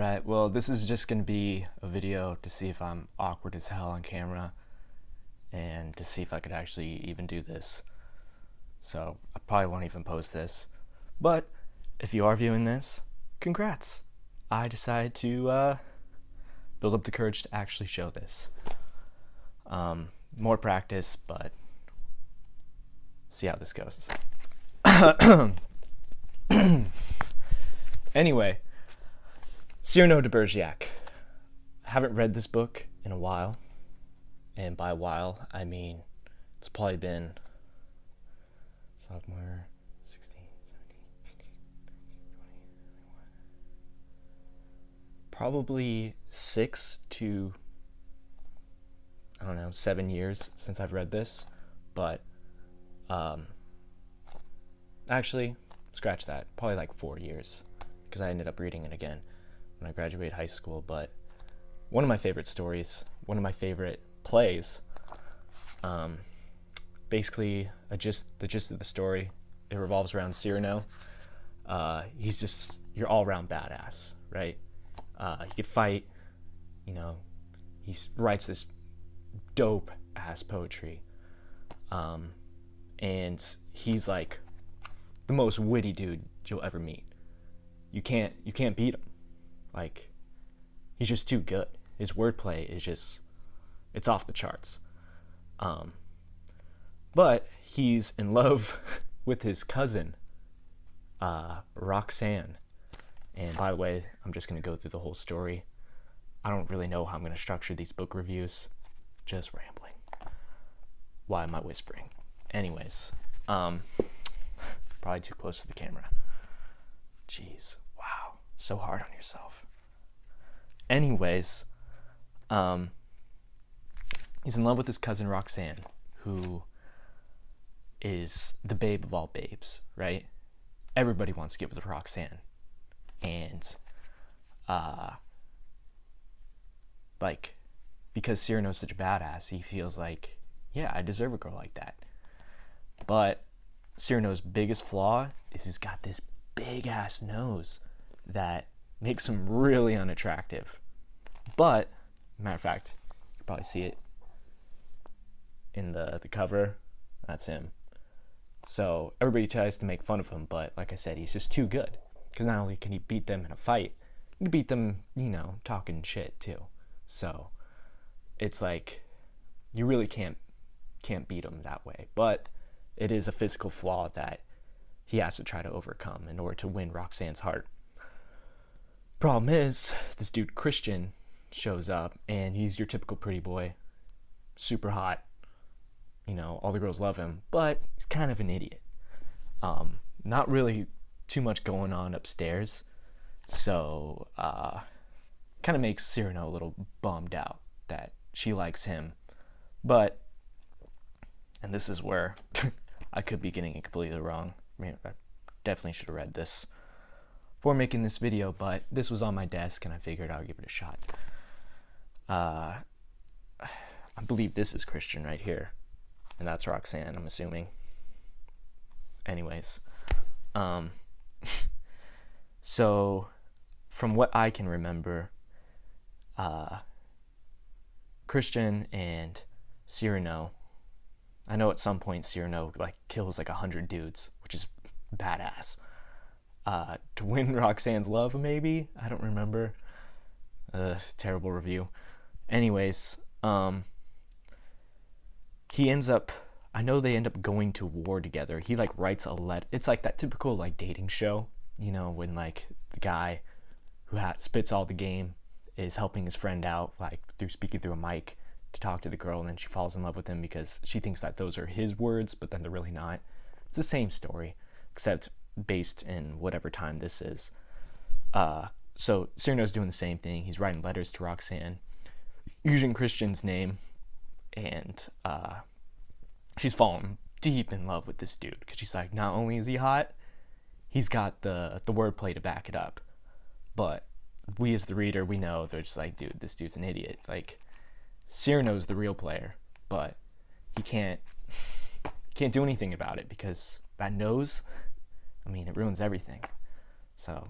Alright, well, this is just going to be a video to see if I'm awkward as hell on camera and to see if I could actually even do this. So, I probably won't even post this. But, if you are viewing this, congrats! I decided to build up the courage to actually show this. More practice, but see how this goes. Anyway, Cyrano de Bergerac. I haven't read this book in a while, and by a while, I mean it's probably been sophomore, 16, 17, 18, 19, 20, 21. Probably 6 to, 7 years since I've read this, but actually, scratch that, probably like 4 years, because I ended up reading it again when I graduated high school. But one of my favorite stories, one of my favorite plays, basically the gist of the story, it revolves around Cyrano. He's just your all-around badass, right? He could fight, he writes this dope ass poetry, and he's like the most witty dude you'll ever meet. You can't beat him. Like, he's just too good. His wordplay is just, it's off the charts. But he's in love with his cousin, Roxanne. And by the way, I'm just going to go through the whole story. I don't really know how I'm going to structure these book reviews. Just rambling. Why am I whispering? Anyways, probably too close to the camera. Jeez, wow, so hard on yourself. Anyways, he's in love with his cousin Roxanne, who is the babe of all babes, right? Everybody wants to get with Roxanne. And, because Cyrano's such a badass, he feels like, yeah, I deserve a girl like that. But Cyrano's biggest flaw is he's got this big ass nose that makes him really unattractive. But, matter of fact, you can probably see it in the cover. That's him. So everybody tries to make fun of him, but like I said, he's just too good. Because not only can he beat them in a fight, he can beat them, talking shit too. So it's like, you really can't beat him that way. But it is a physical flaw that he has to try to overcome in order to win Roxanne's heart. Problem is, this dude Christian shows up, and he's your typical pretty boy, super hot, all the girls love him, but he's kind of an idiot. Not really too much going on upstairs, so kind of makes Cyrano a little bummed out that she likes him. But, and this is where I could be getting it completely wrong. I definitely should have read this before making this video, but this was on my desk and I figured I would give it a shot. I believe this is Christian right here, and that's Roxanne, I'm assuming. Anyways, so from what I can remember, Christian and Cyrano, I know at some point Cyrano kills 100 dudes, which is badass. To win Roxanne's love, maybe? I don't remember. Terrible review. Anyways, he ends up, I know they end up going to war together. He writes a letter. It's like that typical dating show, when the guy who spits all the game is helping his friend out, through speaking through a mic to talk to the girl, and then she falls in love with him because she thinks that those are his words, but then they're really not. It's the same story, except based in whatever time this is. So Cyrano's doing the same thing. He's writing letters to Roxanne using Christian's name, and she's fallen deep in love with this dude because she's like, not only is he hot, he's got the wordplay to back it up. But we as the reader, we know they're just like, dude, this dude's an idiot. Cyrano's the real player, but he can't do anything about it because that nose, it ruins everything. So,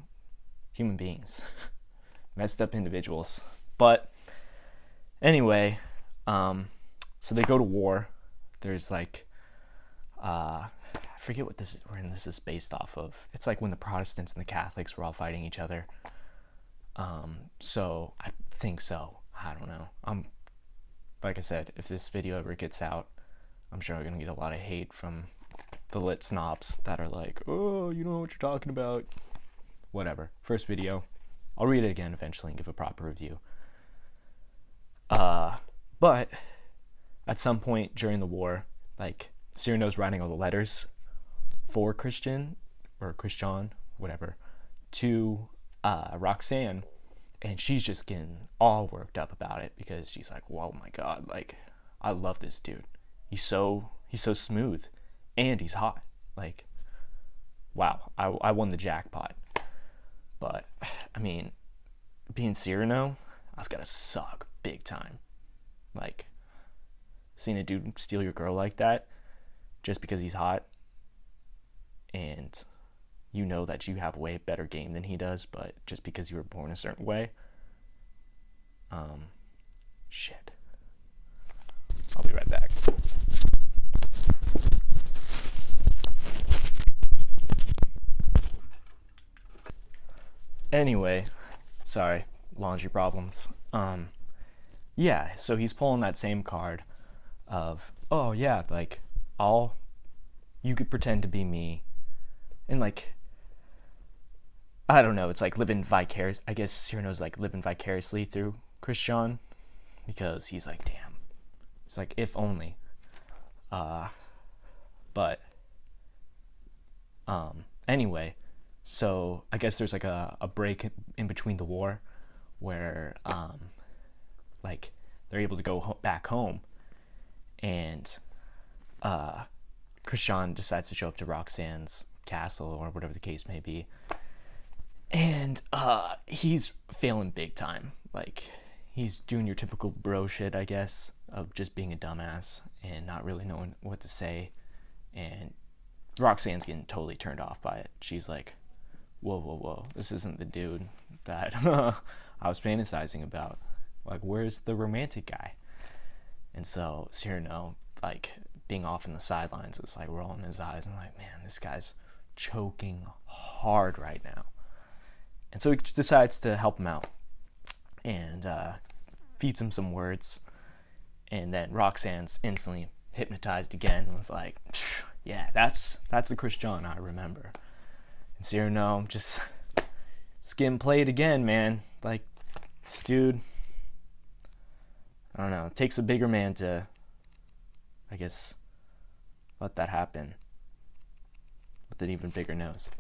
human beings, messed up individuals. But anyway, so they go to war. There's like, I forget what this is, where this is based off of. It's like when the Protestants and the Catholics were all fighting each other. So I think so. I don't know. Like I said, if this video ever gets out, I'm sure I'm gonna get a lot of hate from the lit snobs that are like, oh, you know what you're talking about. Whatever. First video. I'll read it again eventually and give a proper review. But at some point during the war, like, Cyrano's writing all the letters for Christian, or Christian, whatever, to Roxanne, and she's just getting all worked up about it because she's like, whoa, my God, like, I love this dude. He's so smooth, and he's hot. Like, wow, I won the jackpot. But, I mean, being Cyrano, that's gotta suck big time. Like, seeing a dude steal your girl like that just because he's hot, and you know that you have way better game than he does, but just because you were born a certain way. Shit. I'll be right back. Anyway, sorry, laundry problems. Yeah, so he's pulling that same card of, oh yeah, like, you could pretend to be me, and like, I don't know, it's like living vicarious. I guess Cyrano's like living vicariously through Christian, because he's like, damn, it's like, if only. But anyway, so I guess there's like a break in between the war where like they're able to go back home, and Christian decides to show up to Roxanne's castle, or whatever the case may be, and he's failing big time. Like, he's doing your typical bro shit, I guess, of just being a dumbass and not really knowing what to say, and Roxanne's getting totally turned off by it. She's like, whoa, this isn't the dude that I was fantasizing about. Like, where's the romantic guy? And so Cyrano, like, being off in the sidelines, is like rolling his eyes and like, man, this guy's choking hard right now. And so he decides to help him out and feeds him some words. And then Roxanne's instantly hypnotized again and was like, yeah, that's the Christian I remember. And Cyrano just skin played again, man. Like, this dude, I don't know, it takes a bigger man to, I guess, let that happen with an even bigger nose.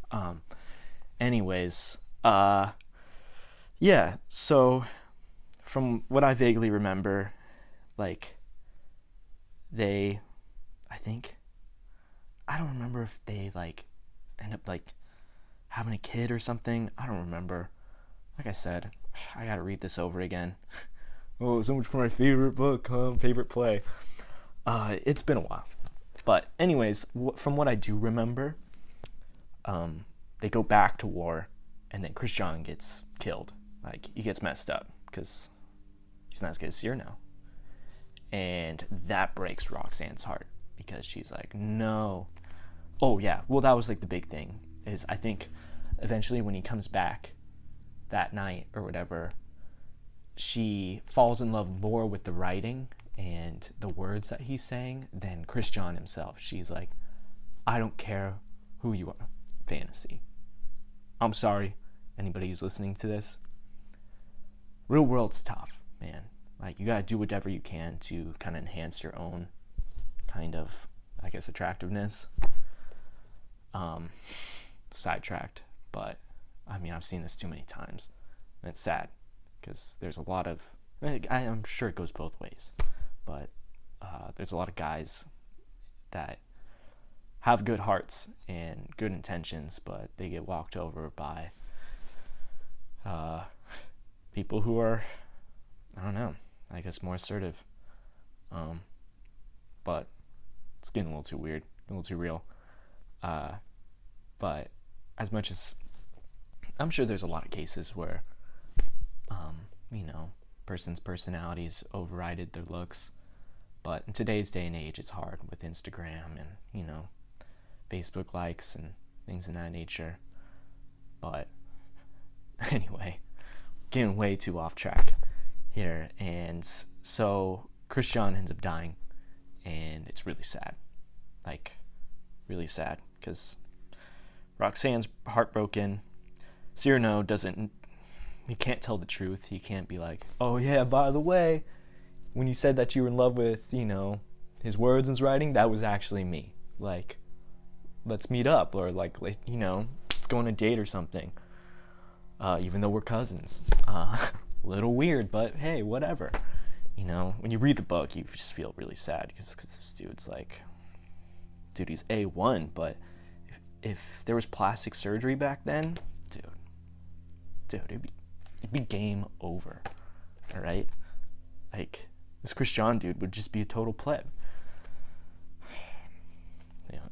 Anyways, yeah, so from what I vaguely remember, like, I don't remember if they, like, end up, like, having a kid or something. I don't remember. Like I said, I gotta read this over again. Oh, so much for my favorite book, favorite play. It's been a while. But anyways, from what I do remember, they go back to war, and then Christian gets killed. Like, he gets messed up because he's not as good as Cyrano. And that breaks Roxanne's heart because she's like, no. Oh, yeah. Well, that was like the big thing, is I think eventually when he comes back that night or whatever, she falls in love more with the writing and the words that he's saying than Christian himself. She's like, I don't care who you are, fantasy. I'm sorry, anybody who's listening to this. Real world's tough, man. Like, you gotta do whatever you can to kind of enhance your own kind of, I guess, attractiveness. Sidetracked, but I mean, I've seen this too many times, and it's sad because there's a lot of, I'm sure it goes both ways, but there's a lot of guys that have good hearts and good intentions, but they get walked over by people who are, I don't know, I guess more assertive. But it's getting a little too weird, a little too real. But as much as I'm sure there's a lot of cases where person's personalities overrided their looks. But in today's day and age, it's hard with Instagram and, Facebook likes and things of that nature. But anyway, getting way too off track here. And so Christian ends up dying, and it's really sad. Like, really sad, because Roxanne's heartbroken. Cyrano he can't tell the truth. He can't be like, oh yeah, by the way, when you said that you were in love with, his words and his writing, that was actually me. Like, let's meet up, or like let's go on a date or something. Even though we're cousins. Little weird, but hey, whatever. When you read the book, you just feel really sad, because this dude's like, he's A1, but if there was plastic surgery back then, dude, it'd be game over. All right? Like, this Christian dude would just be a total pleb.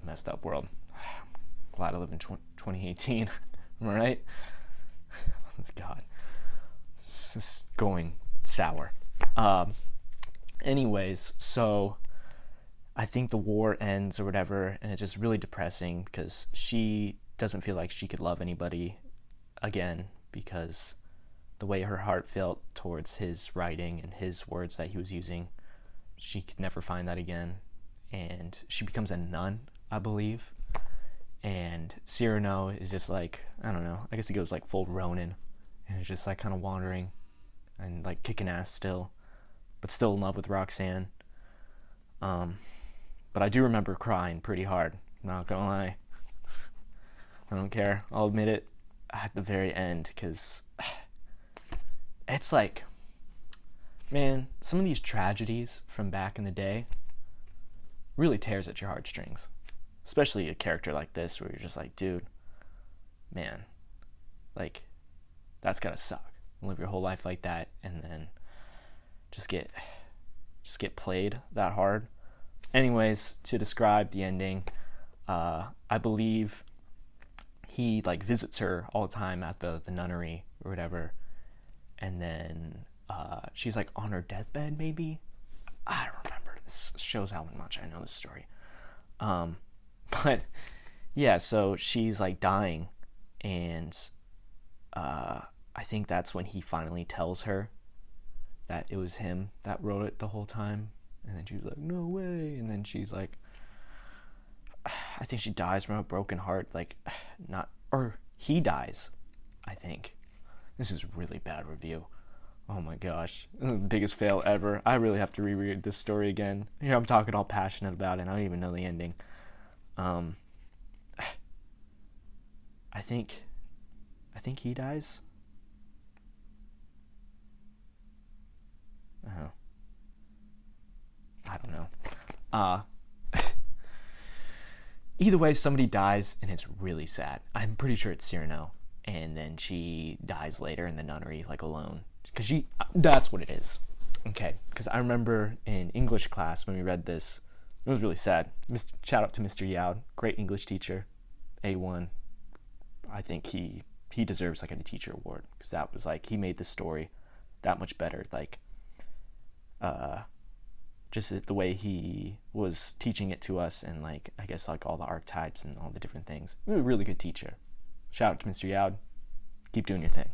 Messed up world. Glad I live in 2018. Am I right? God. This is going sour. Anyways, so I think the war ends or whatever, and it's just really depressing, because she doesn't feel like she could love anybody again, because the way her heart felt towards his writing and his words that he was using, she could never find that again. And she becomes a nun, I believe. And Cyrano is just like, I don't know, I guess he goes like full Ronin, and is just like kind of wandering and like kicking ass still, but still in love with Roxanne. But I do remember crying pretty hard, not gonna lie. I don't care, I'll admit it, at the very end, because it's like, man, some of these tragedies from back in the day really tears at your heartstrings. Especially a character like this, where you're just like, dude, man, like, that's gotta suck. Live your whole life like that, and then just get played that hard. Anyways, to describe the ending, I believe he like visits her all the time at the nunnery or whatever, and then she's like on her deathbed, maybe. I don't remember. This shows how much I know this story. But yeah, so she's like dying, and I think that's when he finally tells her that it was him that wrote it the whole time. And then she's like, no way. And then she's like, I think she dies from a broken heart. Like, or he dies, I think. This is really bad review. Oh my gosh. The biggest fail ever. I really have to reread this story again. Here I'm talking all passionate about it, and I don't even know the ending. I think he dies. I don't know. Either way, somebody dies, and it's really sad. I'm pretty sure it's Cyrano, and then she dies later in the nunnery, like alone, because that's what it is. Okay, because I remember in English class when we read this, it was really sad. Shout out to Mr. Yao, great English teacher, A1. I think he deserves like a teacher award, because that was like, he made the story that much better. Like, just the way he was teaching it to us, and like, I guess like all the archetypes and all the different things. He was a really good teacher. Shout out to Mr. Yao. Keep doing your thing.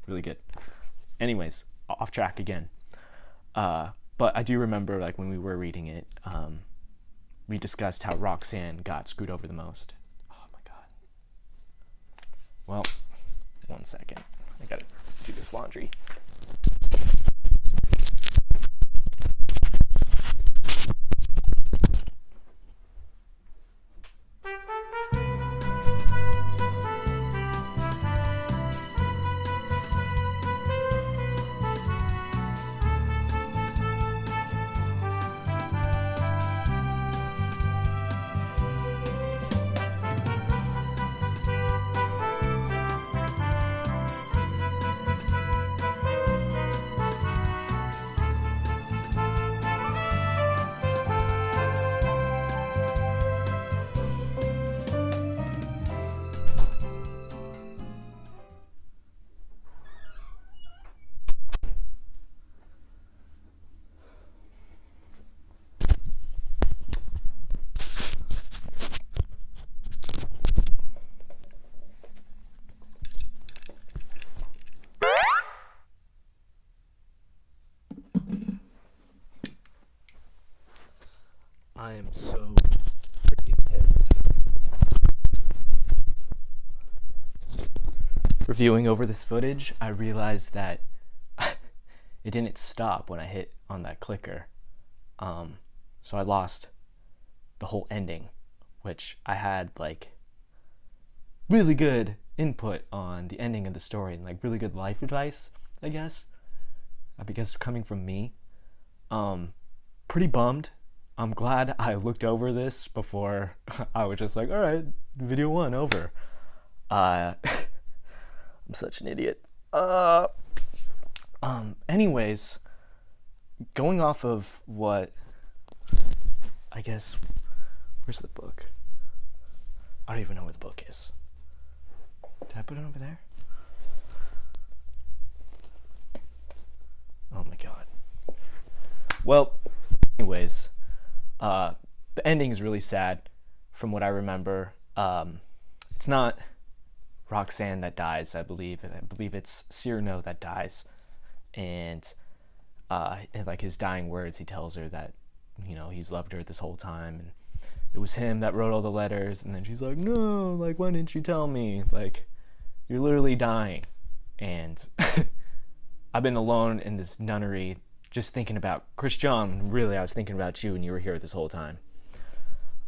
Really good. Anyways, off track again. But I do remember, like, when we were reading it, we discussed how Roxanne got screwed over the most. Oh my god. Well, 1 second. I gotta do this laundry. so freaking pissed. Reviewing over this footage, I realized that it didn't stop when I hit on that clicker. So I lost the whole ending, which I had like really good input on the ending of the story and like really good life advice, I guess. Because coming from me, pretty bummed. I'm glad I looked over this before I was just like, all right, video 1 over. I'm such an idiot. Anyways, going off of what, I guess, where's the book? I don't even know where the book is. Did I put it over there? Oh my god. Well, anyways, the ending is really sad from what I remember. It's not Roxanne that dies, I believe. I believe it's Cyrano that dies. And in like his dying words, he tells her that, you know, he's loved her this whole time. And it was him that wrote all the letters. And then she's like, no, like, why didn't you tell me? Like, you're literally dying. And I've been alone in this nunnery just thinking about Christian. Really, I was thinking about you and you were here this whole time.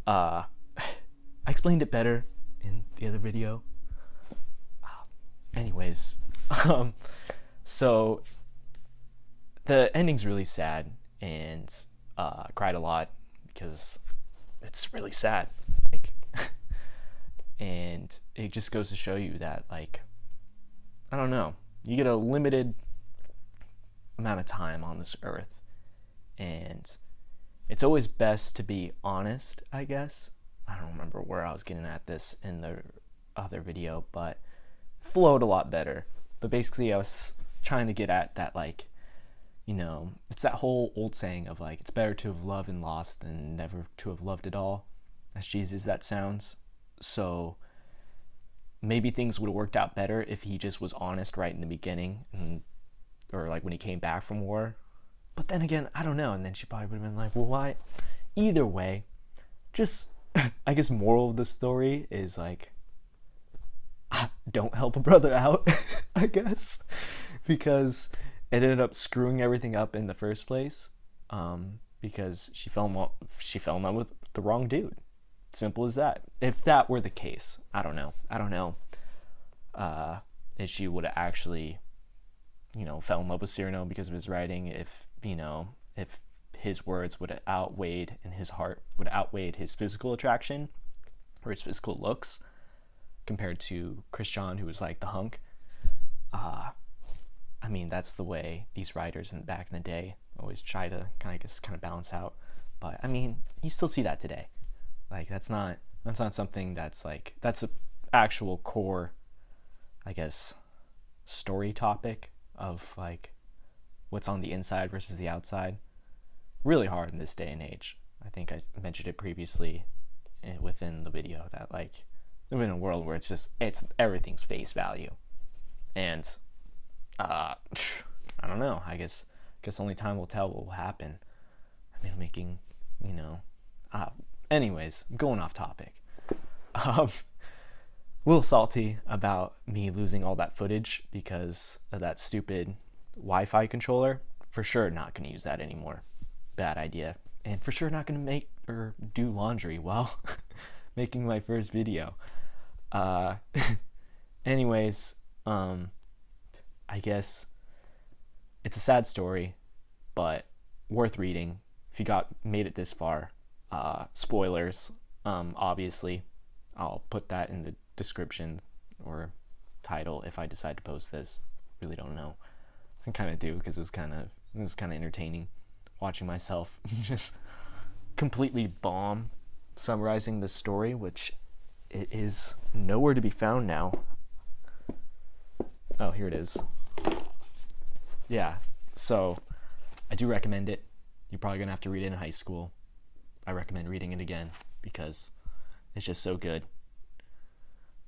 I explained it better in the other video. Anyways, so the ending's really sad, and I cried a lot because it's really sad. Like, and it just goes to show you that, like, I don't know, you get a limited amount of time on this earth, and it's always best to be honest, I guess. I don't remember where I was getting at this in the other video, but flowed a lot better. But basically I was trying to get at that, like, you know, it's that whole old saying of like, it's better to have loved and lost than never to have loved at all, as cheesy as that sounds. So maybe things would have worked out better if he just was honest right in the beginning, or like when he came back from war. But then again, I don't know. And then she probably would have been like, well, why? Either way, just I guess moral of the story is like, don't help a brother out, I guess, because it ended up screwing everything up in the first place, because she fell in love with the wrong dude. Simple as that. If that were the case, I don't know if she would have actually, you know, fell in love with Cyrano because of his writing, if, you know, if his words would have outweighed and his heart would have outweighed his physical attraction or his physical looks, compared to Christian, who was like the hunk. I mean, that's the way these writers back in the day always try to kind of balance out. But I mean, you still see that today. Like, that's not something that's like, that's an actual core, I guess, story topic of like what's on the inside versus the outside. Really hard in this day and age. I think I mentioned it previously within the video that, like, we live in a world where it's everything's face value, and I don't know. I guess only time will tell what will happen. I mean, making, you know. Anyways, I'm going off topic. A little salty about me losing all that footage because of that stupid Wi-Fi controller. For sure, not going to use that anymore. Bad idea. And for sure, not going to make or do laundry while making my first video. Anyways, I guess it's a sad story, but worth reading if you made it this far. Spoilers, obviously. I'll put that in the description or title if I decide to post this. Really don't know. I kind of do, because it was kind of entertaining watching myself just completely bomb summarizing the story, which it is nowhere to be found now. Oh, here it is. Yeah, so I do recommend it. You're probably gonna have to read it in high school. I recommend reading it again because it's just so good.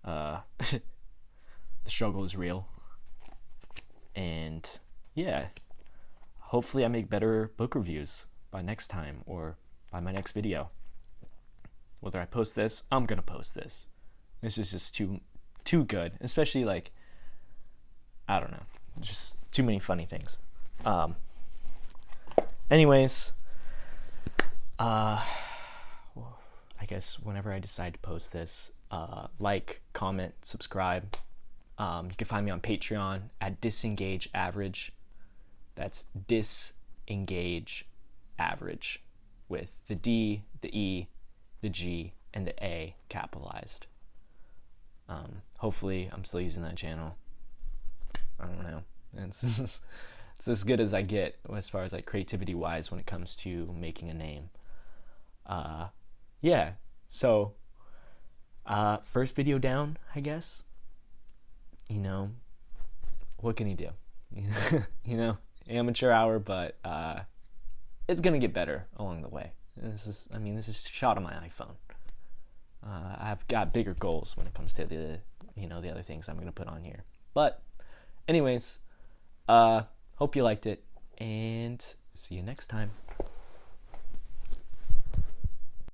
The struggle is real, and yeah, hopefully I make better book reviews by next time or by my next video. Whether I post this, I'm gonna post this. This is just too good, especially like, I don't know, just too many funny things. Anyways, I guess whenever I decide to post this, like, comment, subscribe. You can find me on Patreon at Disengage Average. That's Disengage Average, with the D, the E, the G, and the A capitalized. Hopefully I'm still using that channel. I don't know. It's as good as I get as far as like creativity wise when it comes to making a name. Yeah, so first video down, I guess. You know, what can you do? You know, amateur hour, but it's gonna get better along the way. This is shot on my iPhone. I've got bigger goals when it comes to the other things I'm gonna put on here. But anyways, hope you liked it, and see you next time.